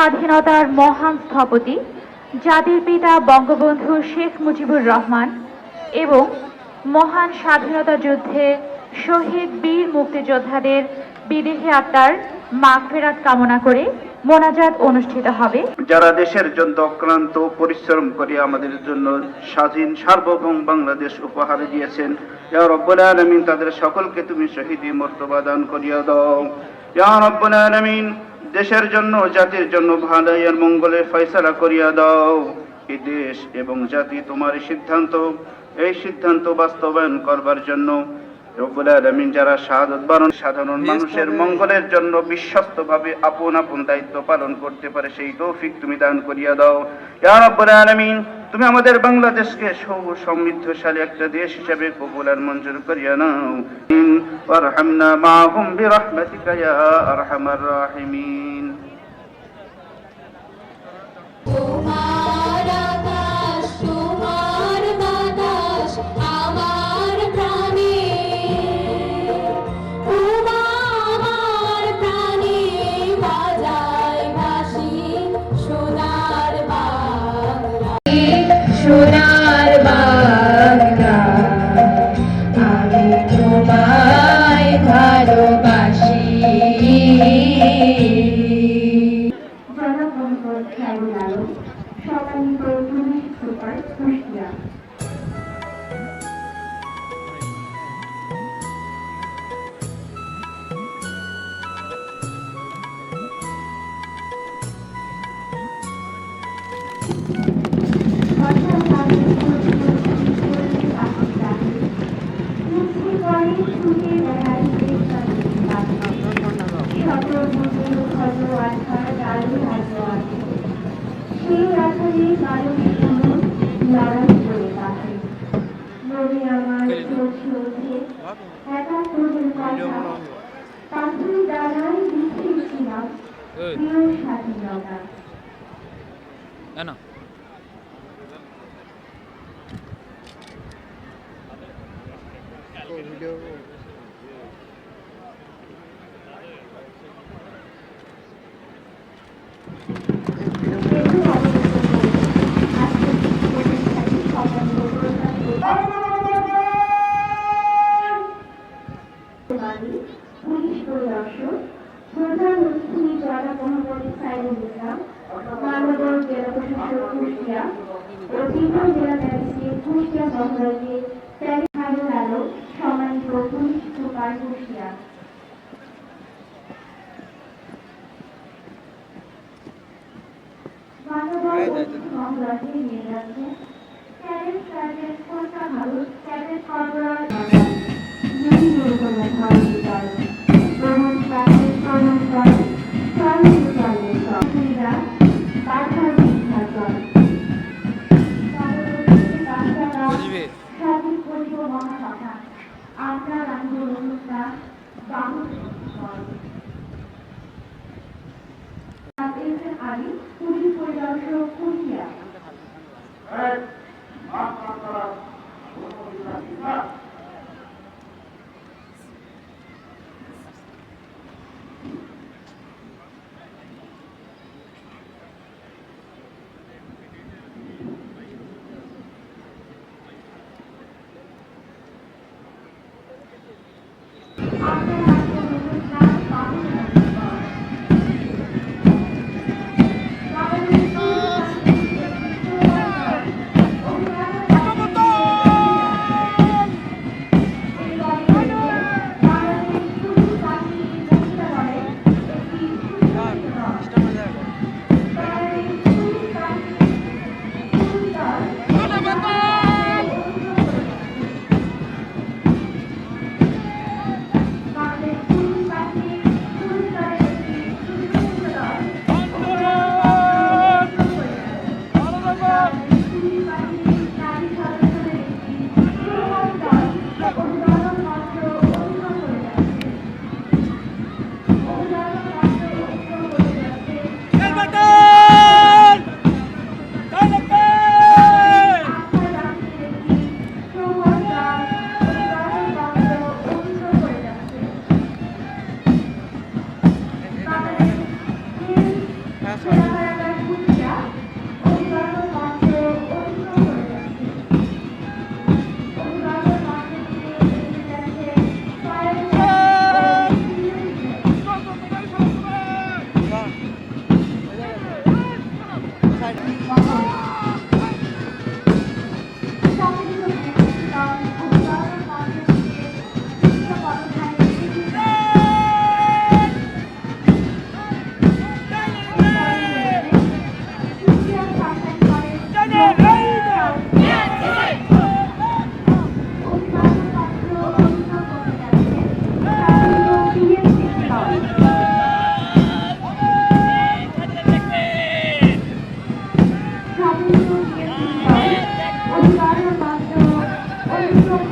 স্বাধীনতার মহান স্থপতি জাতির পিতা বঙ্গবন্ধু শেখ মুজিবুর রহমান এবং মহান স্বাধীনতা যুদ্ধে শহীদ বীর মুক্তিযোদ্ধাদের বিদেহী আত্মার মাগফিরাত কামনা করে মোনাজাত অনুষ্ঠিত হবে। যারা দেশের জন্য অক্লান্ত পরিশ্রম করে আমাদের জন্য স্বাধীন সার্বভৌম বাংলাদেশ উপহার দিয়েছেন, ইয়া রব্বুল আলামিন তাদের সকলকে তুমি শহীদি মর্তবা দান করিয়া দাও। ইয়া রব্বুল আলামিন দেশের জন্য জাতির জন্য ভালোর মঙ্গলের ফয়সালা করিয়া দাও। এই দেশ এবং জাতি তোমার সিদ্ধান্ত, এই সিদ্ধান্ত বাস্তবায়ন করবার জন্য রব্বুল আলামিন যারা শাহাদাত বরণ সাধারণ মানুষের মঙ্গলের জন্য বিশ্বস্তভাবে আপন আপন দায়িত্ব পালন করতে পারে সেই তৌফিক তুমি দান করিয়া দাও। ইয়া রব্বুল আলামিন তুমি আমাদের বাংলাদেশকে সমৃদ্ধশালী একটা দেশ হিসেবে কবুল আর মঞ্জুর করিয়া নাও। ওয়ারহামনা মাহুম বিরহমাতিকা ইয়া আরহামার রাহিমিন। সোনার বাংলা আমি তোমায় ভালোবাসি। সম্মানিত পুলিশ সুপার কুষ্টিয়া। না পুলিশ পরিদর্শক প্রধান অতিথি জনাব মোহাম্মদ সাইদুল ইসলাম, মানববর জেলা প্রশাসক কুষ্টিয়া ও ত্রিপুরা জেলা ম্যাজিস্ট্রেট কুষ্টিয়া মহোদয়কে হারুন আলম, সম্মানিত পুলিশ সুপার কুষ্টিয়া। মানববর অতিথি মহোদয়কে নিয়ে যাচ্ছেন ক্যাডেট সার্জেন্ট কলকা হারুন, ক্যাডেট কর্পোরাল পুলিশ পরিদর্শক কুষ্টিয়া।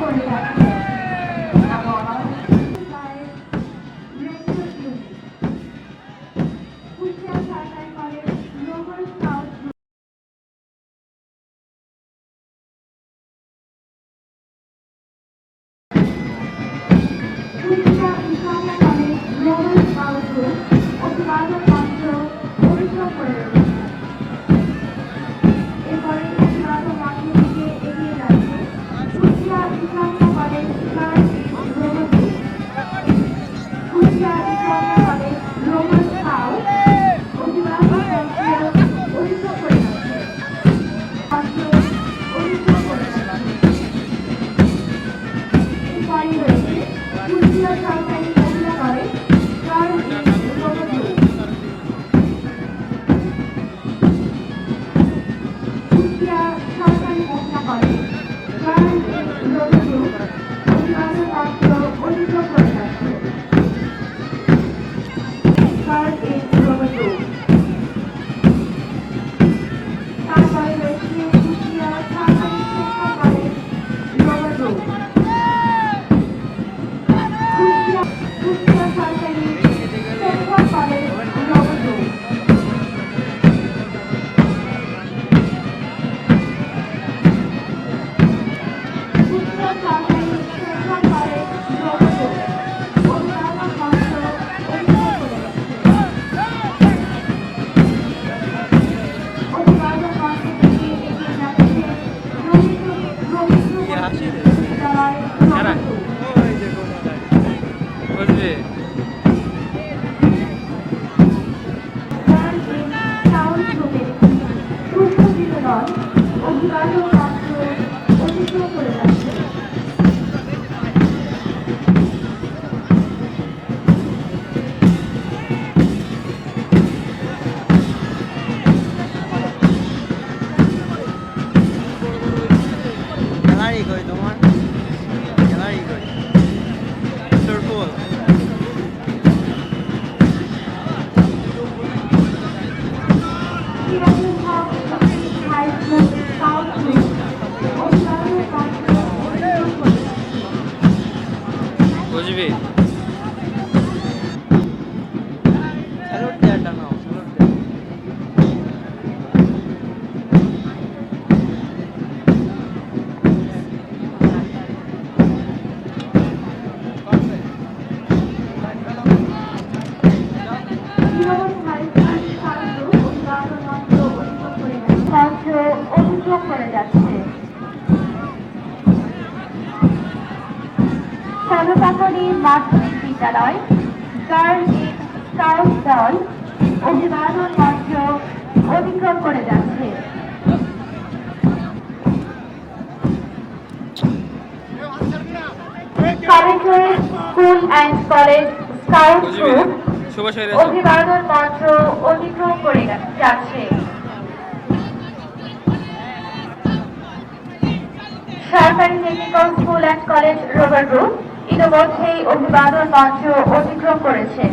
করে যাচ্ছে। কুষ্টিয়া সরকারি college global south Kushtia Islamia college global south group অভিবাদন মঞ্চ পরিশ্রম করে রয়েছে। এরপরে অভিবাদন মঞ্চ থেকে এগিয়ে যাচ্ছে Kushtia Islamia college global group, Kushtia Islamia college global south অভিবাদন মঞ্চ পরিশ্রম করে যাচ্ছে। মঞ্চ পরিশ্রম করে যাচ্ছে। এরপরে রয়েছে কুষ্টিয়া সরকারি মহিলা college girls global group, Kushtia সরকারি মহিলা কলেজ গার্লস গ্লোবাল গ্রুপ অভিবাদন মঞ্চ অতিক্রম করে যাচ্ছে। Girls global group. তারপরে রয়েছে কুষ্টিয়া সরকারি শিক্ষা কলেজ গ্লোবাল গ্রুপ, কুষ্টিয়া সরকারি শিক্ষা কলেজ গ্লোবাল গ্রুপ, কুষ্টিয়া সরকারি শিক্ষা কলেজ গ্লোবাল গ্রুপ অভিবাদন মঞ্চ অতিক্রম করে যাচ্ছে। অভিবাদন মঞ্চ থেকে এগিয়ে যাচ্ছে রবীন্দ্র বিদ্যালয় গ্লোবাল গ্রুপ। সাউথ গ্রুপের সুসজ্জিত দল অভিবাদন মঞ্চ অতিক্রম করে যাচ্ছে। গ্যালারি কই তোমার? গ্যালারি কই? সার্কুল। Sirajul Haque high school south group অভিবাদন মঞ্চ অতিক্রম করে যাচ্ছে। বুঝবি? স্যালুট দেয়াটা নাও, স্যালুট দে। Sirajul high school south group অভিবাদন মঞ্চ অতিক্রম করে যাচ্ছে। মঞ্চ অতিক্রম করে যাচ্ছে। সর্বপ্রাথমিক মাধ্যমিক বিদ্যালয় গার্লস স্কাউট দল অভিবাদন মঞ্চ অতিক্রম করে যাচ্ছে। কলেজের school and college scout group অভিবাদন মঞ্চ অতিক্রম করে যাচ্ছে। সরকারি technical school and college rover group ইতিমধ্যেই অভিবাদন মঞ্চ অতিক্রম করেছে।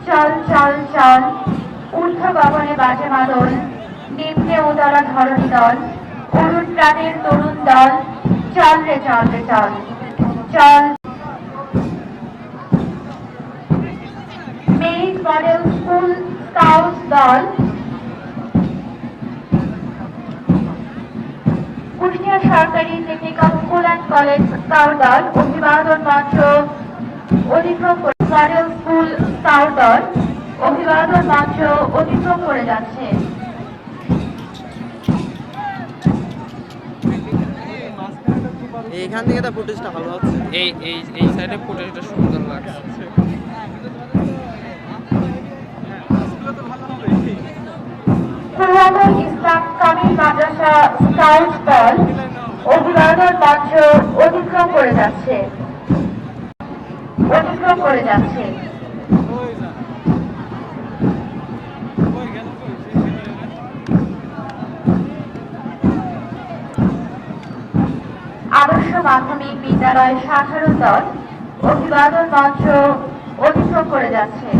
চল চল চল ঊর্ধ্ব গগনে বাজে মাদল, নিম্নে উতলা ধরণী দল, অরুণ প্রাণের তরুণ দল, চল রে চল রে চল চল। মেরিট মডেল স্কুল স্কাউট দল কুষ্টিয়া সরকারি technical school and college scout দল অভিবাদন মঞ্চ অতিক্রম করে। মডেল স্কুল স্কাউট দল অভিবাদন মঞ্চ অতিক্রম করে যাচ্ছে। এইখান থেকে তো ফুটেজটা ভালো হচ্ছে। এই সাইডে ফুটেজটা সুন্দর লাগছে। ফুরহানুল ইসলাম কামিল মাদ্রাসা স্কাউট দল অভিবাদন মঞ্চ অতিক্রম করে যাচ্ছে। অতিক্রম করে যাচ্ছে। আদর্শ মাধ্যমিক বিদ্যালয় সাধারণ দল অভিবাদন মঞ্চ অতিক্রম করে যাচ্ছে।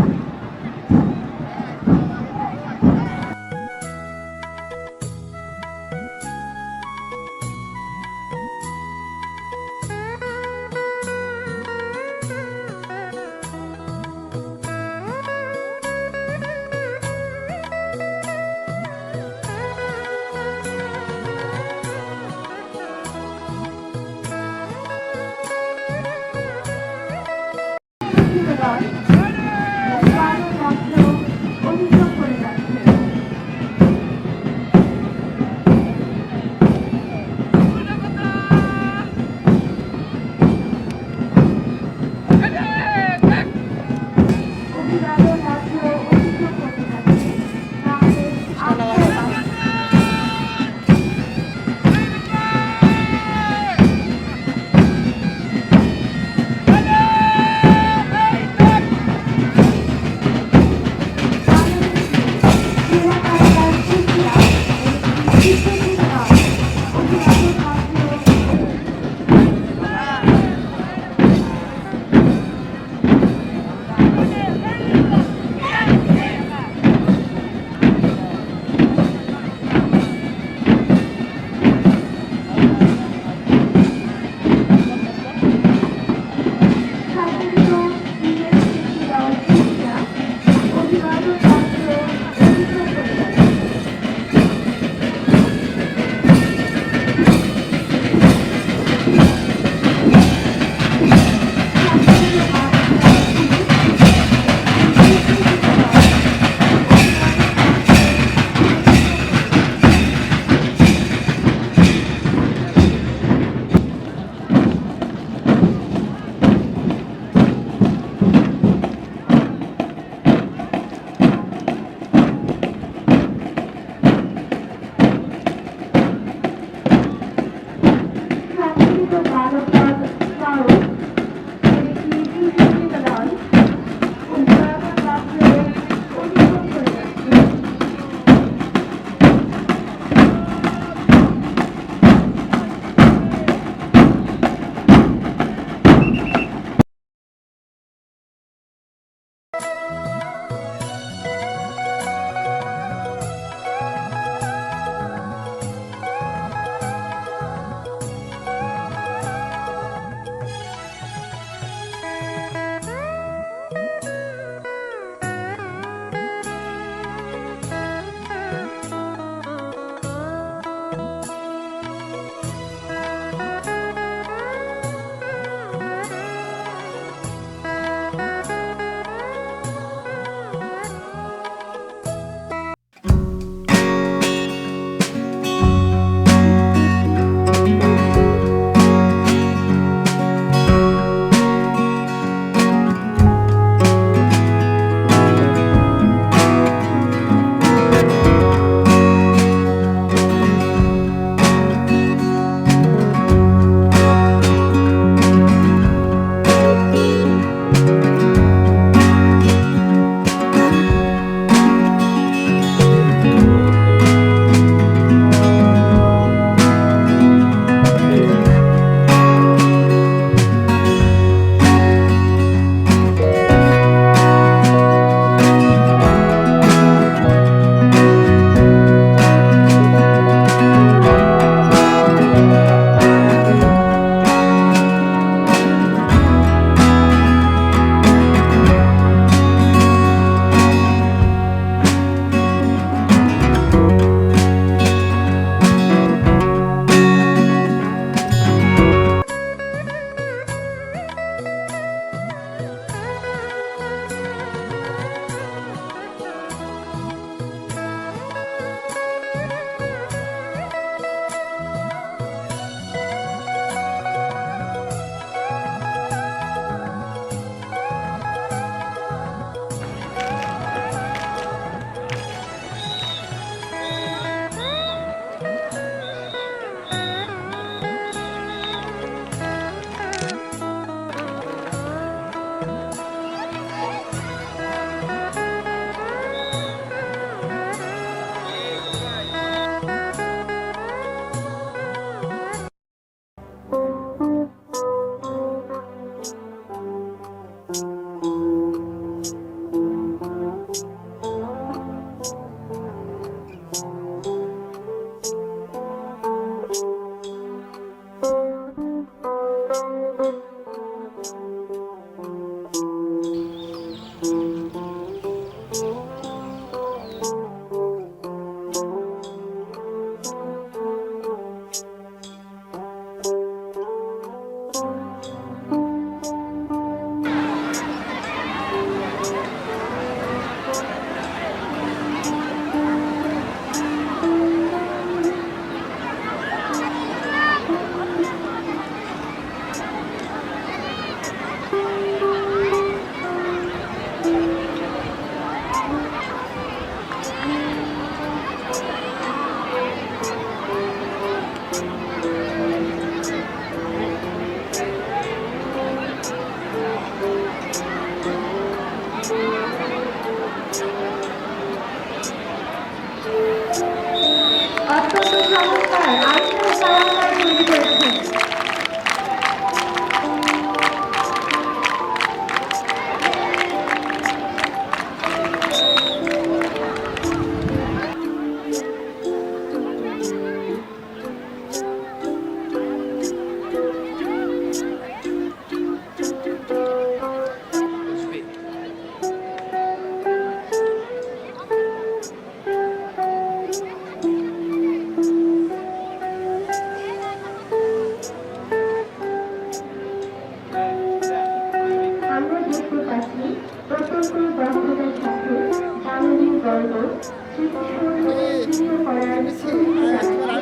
বর্গ স্মৃতিসৌধ বিনিয়োগ করার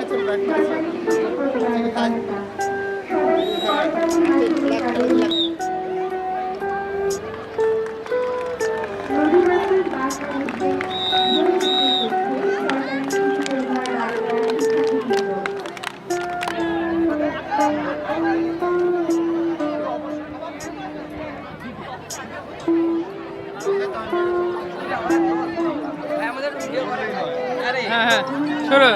সরকারি শিশু প্রতিবাদ বার্তা সবাইকে করতালি হাসিয়ে স্বাগত। রবিবারের বার্তা হচ্ছে সরকারি শিশু পরিবার বার্তা শিক্ষার্থীবৃন্দ। হ্যাঁ হ্যাঁ শুরু